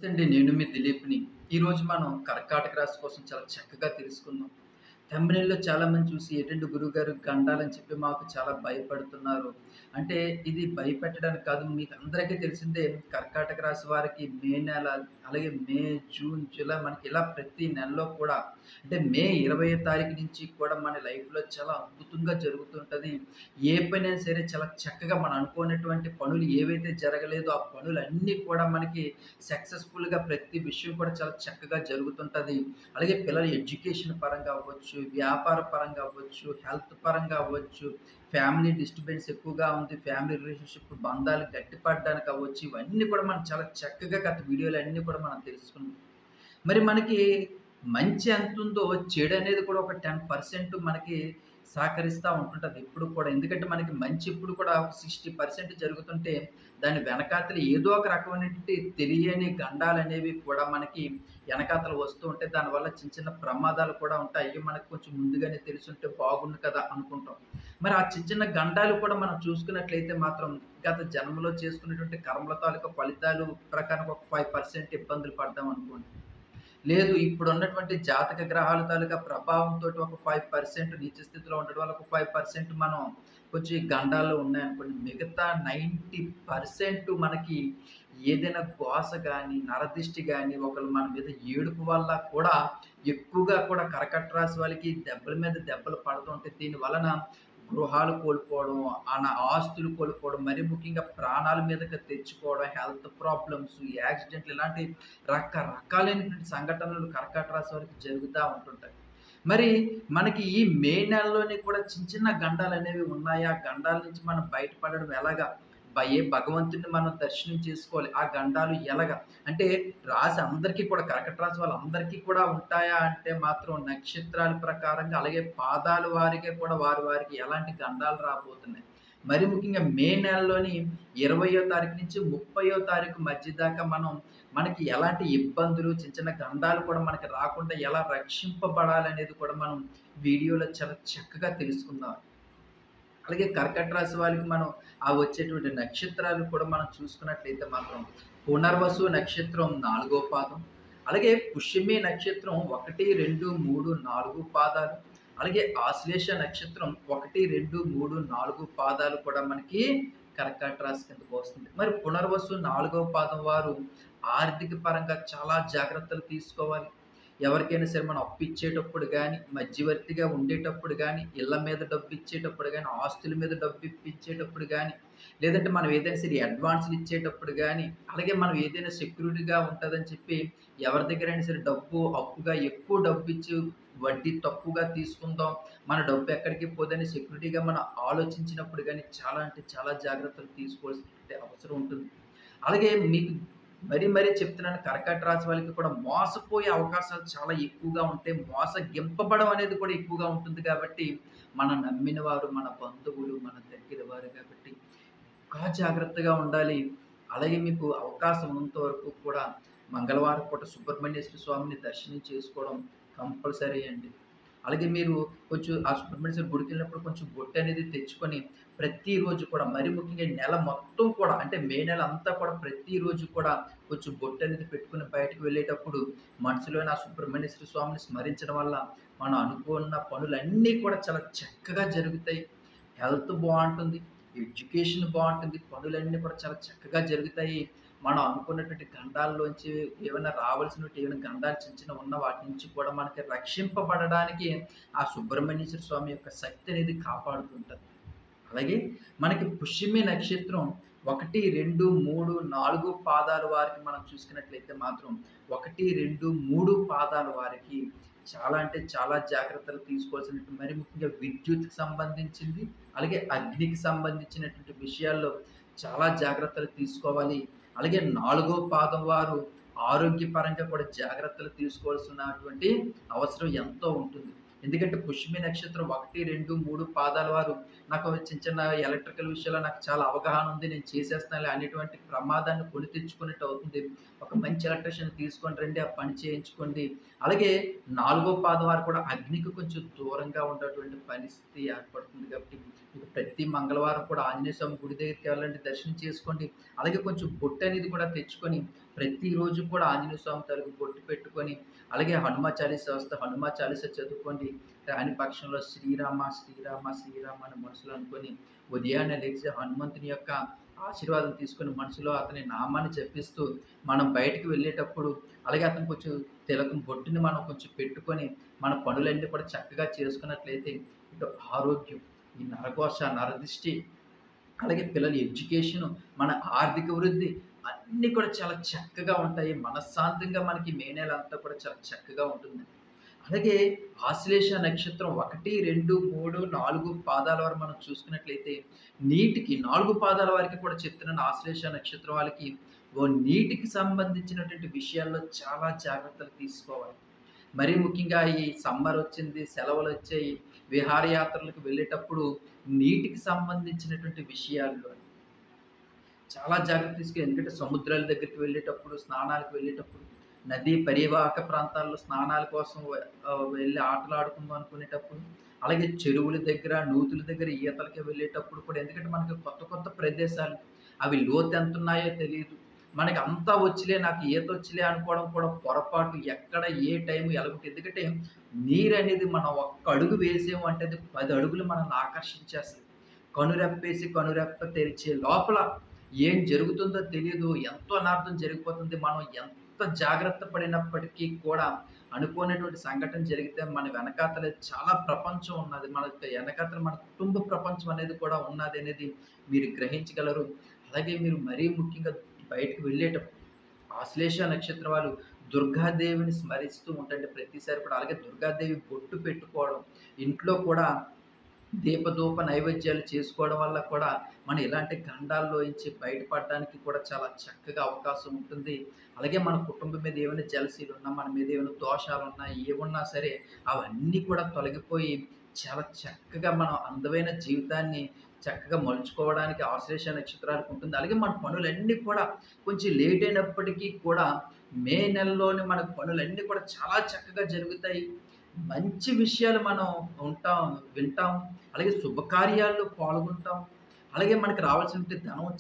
అండి. నేను మీ దిలీప్‌ని. ఈరోజు మనం కర్కాటక రాశి కోసం చాలా చక్కగా తెలుసుకుందాం. థంబ్‌నెయిల్‌లో చాలామంది చూసి "ఏంటండి గురువుగారు గండాలని చెప్పి మాకు చాలా భయపడుతున్నారు." అంటే ఇది భయపెట్టడానికి కాదు. మీకు అందరికీ తెలిసిందే కర్కాటక రాశి వారికి మే నెల, అలాగే మే, జూన్, జూలై మనకి ఇలా ప్రతి నెలలో కూడా అంటే మే 20వ తారీఖు నుంచి కూడా మన లైఫ్‌లో చాలా అద్భుతంగా జరుగుతుంటది. ఏ పనైనా సరే చాలా చక్కగా మనం అనుకోనటువంటి పనులు ఏవైతే జరగలేదో ఆ పనులన్నీ కూడా మనకి సక్సెస్‌ఫుల్‌గా ప్రతి విషయం కూడా చాలా చక్కగా జరుగుతుంటది. అలాగే పిల్లల ఎడ్యుకేషన్ పరంగా అవ్వచ్చు, వ్యాపార పరంగా అవ్వచ్చు, హెల్త్ పరంగా అవ్వచ్చు, ఫ్యామిలీ డిస్టర్బెన్స్ ఎక్కువగా ఉంది. ఫ్యామిలీ రిలేషన్‌షిప్ బంధాలు గట్టిపడడానికి అవ్వచ్చు. ఇవన్నీ కూడా మనం చాలా చక్కగా గత వీడియోలు అన్నీ కూడా మనం తెలుసుకున్నాం. మరి మనకి మంచి ఎంతుందో చెడనేది కూడా ఒక 10% మనకి సహకరిస్తా ఉంటుంటది ఎప్పుడు కూడా. ఎందుకంటే మనకి మంచి ఎప్పుడు కూడా ఒక 60% జరుగుతుంటే, దాని వెనకాతల ఏదో ఒక రకమైనటువంటి తెలియని గండాలనేవి కూడా మనకి ఎనకాతల వస్తూ ఉంటాయి. దానివల్ల చిన్న చిన్న ప్రమాదాలు కూడా ఉంటాయి. అయ్యో! మనకు కొంచెం ముందుగానే తెలిసుంటే బాగుండు కదా! అనుకుంటాం. మరి ఆ చిన్న చిన్న గండాలు కూడా మనం చూసుకున్నట్లయితే మాత్రం గత జన్మలో చేసుకున్నటువంటి కర్మల తాలూకా ఫలితాలు ప్రకారం ఒక 5% ఇబ్బందులు పడ్డాం అనుకోండి. లేదు. ఇప్పుడున్నటువంటి జాతక గ్రహాల తాలూకా ప్రభావంతోటి ఒక 5% నీచ స్థితిలో ఉండడం వల్ల ఒక 5% మనం కొంచెం ఈ గండాల్లో ఉన్నాయనుకోండి. మిగతా 90% మనకి ఏదైనా గోస గాని, నరదిష్టి గాని, ఒకళ్ళు మన మీద ఏడుపు వల్ల కూడా ఎక్కువగా కూడా కర్కట రాశి వాళ్ళకి దెబ్బల మీద దెబ్బలు పడుతూ ఉంటాయి. దీని వలన గృహాలు కోల్పోవడం, ఆస్తులు కోల్పోవడం, మరీ ముఖ్యంగా ప్రాణాల మీదకి తెచ్చుకోవడం, హెల్త్ ప్రాబ్లమ్స్, యాక్సిడెంట్లు ఇలాంటి రకరకాలైనటువంటి సంఘటనలు కర్కాటక రాశి వారికి జరుగుతా ఉంటుంటాయి. మరి మనకి ఈ మే నెలలోనే కూడా చిన్న చిన్న గండాలనేవి ఉన్నాయి. ఆ గండాల నుంచి మనం బయటపడడం ఎలాగా? ఏ భగవంతుడిని మనం దర్శనం చేసుకోవాలి. ఆ గండాలు ఎలాగా? అంటే రాశి అందరికీ కూడా కర్కట రాశి వాళ్ళందరికీ కూడా ఉంటాయా అంటే మాత్రం నక్షత్రాల ప్రకారంగా అలాగే పాదాల వారికే కూడా వారికి ఎలాంటి గండాలు రాబోతున్నాయి. మరి ముఖ్యంగా మే నెలలోని 20వ తారీఖు నుంచి 30వ తారీఖు మధ్య దాకా మనకి ఎలాంటి ఇబ్బందులు, చిన్న చిన్న గండాలు కూడా మనకి రాకుండా ఎలా రక్షింపబడాలనేది కూడా మనం వీడియోలో చాలా చక్కగా తెలుసుకుందాం. అలాగే కర్కట రాశి వాళ్ళకి మనం ఆ వచ్చేటువంటి నక్షత్రాలు కూడా మనం చూసుకున్నట్లయితే మాత్రం పునర్వసు నక్షత్రం 4వ పాదం, అలాగే పుష్యమి నక్షత్రం 1, 2, 3, 4 పాదాలు, అలాగే ఆశ్లేష నక్షత్రం 1, 2, 3, 4 పాదాలు కూడా మనకి కర్కాట రాశి కిందకు వస్తుంది. మరి పునర్వసు 4వ పాదం వారు ఆర్థిక పరంగా చాలా జాగ్రత్తలు తీసుకోవాలి. ఎవరికైనా సరే మనం అప్పిచ్చేటప్పుడు గానీ, మధ్యవర్తిగా ఉండేటప్పుడు గానీ, ఇళ్ళ మీద డబ్బిచ్చేటప్పుడు గానీ, ఆస్తుల మీద డబ్బు ఇప్పించేటప్పుడు గానీ, లేదంటే మనం ఏదైనా సరే అడ్వాన్స్‌లు ఇచ్చేటప్పుడు గానీ, అలాగే మనం ఏదైనా సెక్యూరిటీగా ఉంటదని చెప్పి ఎవరి దగ్గరైనా సరే డబ్బు అప్పుగా ఎక్కువ డబ్బిచ్చి వడ్డీ తక్కువగా తీసుకుందాం, మన డబ్బు ఎక్కడికి పోదని సెక్యూరిటీగా మనం ఆలోచించినప్పుడు గానీ, చాలా అంటే చాలా జాగ్రత్తలు తీసుకోవాల్సినటువంటి అవసరం ఉంటుంది. అలాగే మీకు మరీ చెప్తున్నాను కర్కాటక రాశి వాళ్ళకి కూడా మోసపోయే అవకాశాలు చాలా ఎక్కువగా ఉంటాయి. మోసగింపబడం అనేది కూడా ఎక్కువగా ఉంటుంది కాబట్టి, మనం నమ్మిన వారు, మన బంధువులు, మన దగ్గర వారు కాబట్టి ఇంకా జాగ్రత్తగా ఉండాలి. అలాగే మీకు అవకాశం ఉన్నంత వరకు కూడా మంగళవారం పూట సుబ్రహ్మణ్యేశ్వర స్వామిని దర్శనం చేసుకోవడం కంపల్సరీ అండి. అలాగే మీరు కొంచెం ఆ సుబ్రహ్మణ్య స్వామి గుడికెళ్ళినప్పుడు కొంచెం బొట్టనేది తెచ్చుకొని ప్రతిరోజు కూడా మరీ ముఖ్యంగా ఈ నెల మొత్తం కూడా అంటే మే నెల అంతా కూడా ప్రతిరోజు కూడా కొంచెం బొట్టనేది పెట్టుకొని బయటకి వెళ్ళేటప్పుడు మనసులోని ఆ సుబ్రహ్మణ్యేశ్వర స్వామిని స్మరించడం వల్ల మనం అనుకున్న పనులన్నీ కూడా చాలా చక్కగా జరుగుతాయి. హెల్త్ బావుంటుంది. ఎడ్యుకేషన్ బావుంటుంది. పనులన్నీ కూడా చాలా చక్కగా జరుగుతాయి. మనం అనుకున్నటువంటి గండాల్లోంచి ఏవన్నా రావాల్సినటువంటి ఏవైనా గండాలు చిన్న చిన్నవి ఉన్న వాటి నుంచి కూడా మనకి రక్షింపబడడానికి ఆ సుబ్రహ్మణ్యేశ్వర స్వామి యొక్క శక్తి అనేది కాపాడుతుంటది. అలాగే మనకి పుష్యమి నక్షత్రం 1, 2, 3, 4 పాదాల వారికి మనం చూసుకున్నట్లయితే మాత్రం 1, 2, 3 పాదాల వారికి చాలా అంటే చాలా జాగ్రత్తలు తీసుకోవాల్సినటువంటి మరి ముఖ్యంగా విద్యుత్‌కి సంబంధించింది, అలాగే అగ్నికి సంబంధించినటువంటి విషయాల్లో చాలా జాగ్రత్తలు తీసుకోవాలి. అలాగే 4 పాదం వారు ఆరోగ్యపరంగా కూడా జాగ్రత్తలు తీసుకోవాల్సినటువంటి అవసరం ఎంతో ఉంటుంది. ఎందుకంటే పుష్యమి నక్షత్రం 1, 2, 3 పాదాల వారు నాకు చిన్న చిన్న ఎలక్ట్రికల్ విషయాల్లో నాకు చాలా అవగాహన ఉంది. నేను చేసేస్తానులే అనేటువంటి ప్రమాదాన్ని కొని తెచ్చుకున్నట్టు అవుతుంది. ఒక మంచి ఎలక్ట్రీషియన్ తీసుకొని రండి. ఆ పని చేయించుకోండి. అలాగే 4 పాదం వారు కూడా అగ్నికి కొంచెం దూరంగా ఉండేటువంటి పరిస్థితి ఏర్పడుతుంది కాబట్టి, మీకు ప్రతి మంగళవారం కూడా ఆంజనేయ స్వామి గుడి దగ్గరికి వెళ్ళండి. దర్శనం చేసుకోండి. అలాగే కొంచెం బొట్టనేది కూడా తెచ్చుకొని ప్రతిరోజు కూడా ఆంజనేయ స్వామి తాలూకు బొట్టు పెట్టుకొని, అలాగే హనుమ చాలీసా చదువుకోండి. రాని పక్షంలో శ్రీరామ, శ్రీరామ, శ్రీరామ అని మనసులో అనుకొని, ఉదయాన్నే లేచి హనుమంతుని యొక్క ఆశీర్వాదం తీసుకొని మనసులో అతని నామాన్ని జపిస్తూ, మనం బయటికి వెళ్ళేటప్పుడు అలాగే అతను కొంచెం తిలకం బొట్టుని మనం కొంచెం పెట్టుకొని, మన పనులన్నీ కూడా చక్కగా చేసుకున్నట్లయితే ఇటు ఆరోగ్యం, ఈ నరఘోష, నరదిష్టి, అలాగే పిల్లల ఎడ్యుకేషను, మన ఆర్థిక వృద్ధి అన్నీ కూడా చాలా చక్కగా ఉంటాయి. మనశ్శాంతంగా మనకి మే నెల అంతా కూడా చాలా చక్కగా ఉంటుంది. అలాగే ఆశ్లేష నక్షత్రం 1, 2, 3, 4 పాదాల వరకు మనం చూసుకున్నట్లయితే నీటికి 4 పాదాల వరకు కూడా చెప్తున్నాను. ఆశ్లేష నక్షత్రం వాళ్ళకి నీటికి సంబంధించినటువంటి విషయాల్లో చాలా జాగ్రత్తలు తీసుకోవాలి. మరీ ముఖ్యంగా ఈ సమ్మర్ వచ్చింది, సెలవులొచ్చాయి, విహారయాత్రలకు వెళ్ళేటప్పుడు నీటికి సంబంధించినటువంటి విషయాల్లో చాలా జాగ్రత్త తీసుకోవాలి. ఎందుకంటే సముద్రాల దగ్గరికి వెళ్ళేటప్పుడు, స్నానాలకు వెళ్ళేటప్పుడు, నదీ పరివాహక ప్రాంతాల్లో స్నానాల కోసం వెళ్ళి ఆటలాడుకుందాం అనుకునేటప్పుడు, అలాగే చెరువుల దగ్గర, నూతుల దగ్గర ఈతలకి వెళ్ళేటప్పుడు కూడా ఎందుకంటే మనకి కొత్త కొత్త ప్రదేశాలు, అవి లోతు ఎంతున్నాయో తెలీదు. మనకి అంతా వచ్చులే, నాకు ఈత వచ్చులే అనుకోవడం కూడా పొరపాటు. ఎక్కడ ఏ టైం ఎలాగుంటుంది. ఎందుకంటే నీరనేది మనం ఒక్క అడుగు వేసాము అంటే అది 10 అడుగులు మనల్ని ఆకర్షించేస్తది. కనురెప్పేసి కనురెప్ప తెరిచే లోపల ఏం జరుగుతుందో తెలీదు. ఎంతో అనార్థం జరిగిపోతుంది. మనం ఎంత జాగ్రత్త పడినప్పటికీ కూడా అనుకోనటువంటి సంఘటన జరిగితే మన వెనకాతల చాలా ప్రపంచం ఉన్నది. మన వెనకాతల మన కుటుంబ ప్రపంచం అనేది కూడా ఉన్నదనేది మీరు గ్రహించగలరు. అలాగే మీరు మరీ ముఖ్యంగా బయటకు వెళ్ళేటప్పుడు ఆశ్లేష నక్షత్రం వాళ్ళు దుర్గాదేవిని స్మరిస్తూ ఉంటండి ప్రతిసారి కూడా. అలాగే దుర్గాదేవి బొట్టు పెట్టుకోవడం, ఇంట్లో కూడా దీపధూప నైవేద్యాలు చేసుకోవడం వల్ల కూడా మనం ఇలాంటి గండాల్లోంచి బయటపడడానికి కూడా చాలా చక్కగా అవకాశం ఉంటుంది. అలాగే మన కుటుంబం మీద ఏమైనా జెలసీలు ఉన్నా, మన మీద ఏమైనా దోషాలున్నా, ఏమున్నా సరే అవన్నీ కూడా తొలగిపోయి చాలా చక్కగా మనం అందమైన జీవితాన్ని చక్కగా మలుచుకోవడానికి ఆశ్లేష నక్షత్రాలకు ఉంటుంది. అలాగే మన పనులన్నీ కూడా కొంచెం లేట్ అయినప్పటికీ కూడా మే నెలలోనే మన పనులన్నీ కూడా చాలా చక్కగా జరుగుతాయి. మంచి విషయాలు మనం వింటాం. అలాగే శుభకార్యాల్లో పాల్గొంటాం. అలాగే మనకు రావాల్సినటువంటి ధనం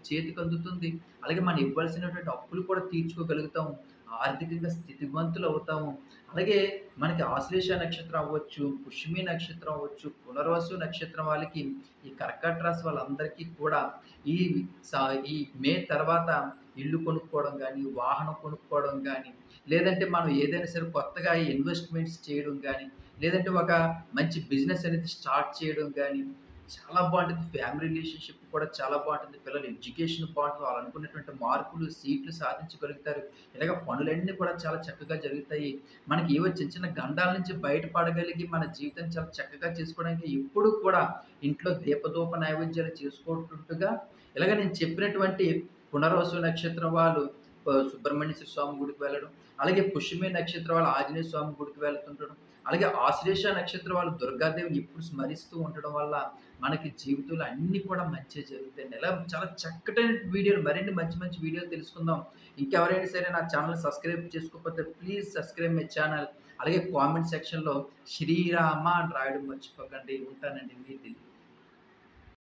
చేతికి అందుతుంది. అలాగే మనం ఇవ్వాల్సినటువంటి అప్పులు కూడా తీర్చుకోగలుగుతాం. ఆర్థికంగా స్థితివంతులు అవుతాము. అలాగే మనకి ఆశ్లేష నక్షత్రం అవ్వచ్చు, పుష్యమి నక్షత్రం అవ్వచ్చు, పునర్వసు నక్షత్రం వాళ్ళకి, ఈ కర్కాటక రాశి వాళ్ళందరికీ కూడా ఈ ఈ మే తర్వాత ఇల్లు కొనుక్కోవడం గానీ, వాహనం కొనుక్కోవడం గానీ, లేదంటే మనం ఏదైనా సరే కొత్తగా ఇన్వెస్ట్‌మెంట్స్ చేయడం గానీ, లేదంటే ఒక మంచి బిజినెస్ అనేది స్టార్ట్ చేయడం గానీ, చాలా బావుంటుంది. ఫ్యామిలీ రిలేషన్‌షిప్ కూడా చాలా బావుంటుంది. పిల్లల ఎడ్యుకేషన్ బావుంటుంది. వాళ్ళు అనుకున్నటువంటి మార్కులు, సీట్లు సాధించగలుగుతారు. ఇలాగ పనులన్నీ కూడా చాలా చక్కగా జరుగుతాయి. మనకి ఏవో చిన్న చిన్న గండాల నుంచి బయటపడగలిగి మన జీవితాన్ని చాలా చక్కగా చేసుకోవడానికి ఎప్పుడూ కూడా ఇంట్లో దీపధూప నైవేద్యాలు చేసుకుంటుండగా ఇలాగ నేను చెప్పినటువంటి పునర్వసు నక్షత్రం వాళ్ళు సుబ్రహ్మణ్యేశ్వర స్వామి గుడికి వెళ్ళడం, అలాగే పుష్యమి నక్షత్రం వాళ్ళు ఆంజనేయ స్వామి గుడికి వెళ్తుండడం, అలాగే ఆశ్లేష నక్షత్రం వాళ్ళు దుర్గాదేవిని ఎప్పుడు స్మరిస్తూ ఉండడం వల్ల మనకి జీవితంలో అన్నీ కూడా మంచిగా జరుగుతాయండి. ఇలా చాలా చక్కటైన వీడియోలు, మరిన్ని మంచి మంచి వీడియోలు తెలుసుకుందాం. ఇంకెవరైనా సరే నా ఛానల్ సబ్స్క్రైబ్ చేసుకోకపోతే ప్లీజ్ సబ్స్క్రైబ్ మై ఛానల్. అలాగే కామెంట్ సెక్షన్‌లో శ్రీరామ అని రాయడం మర్చిపోకండి. ఉంటానండి. మీ దిలీప్.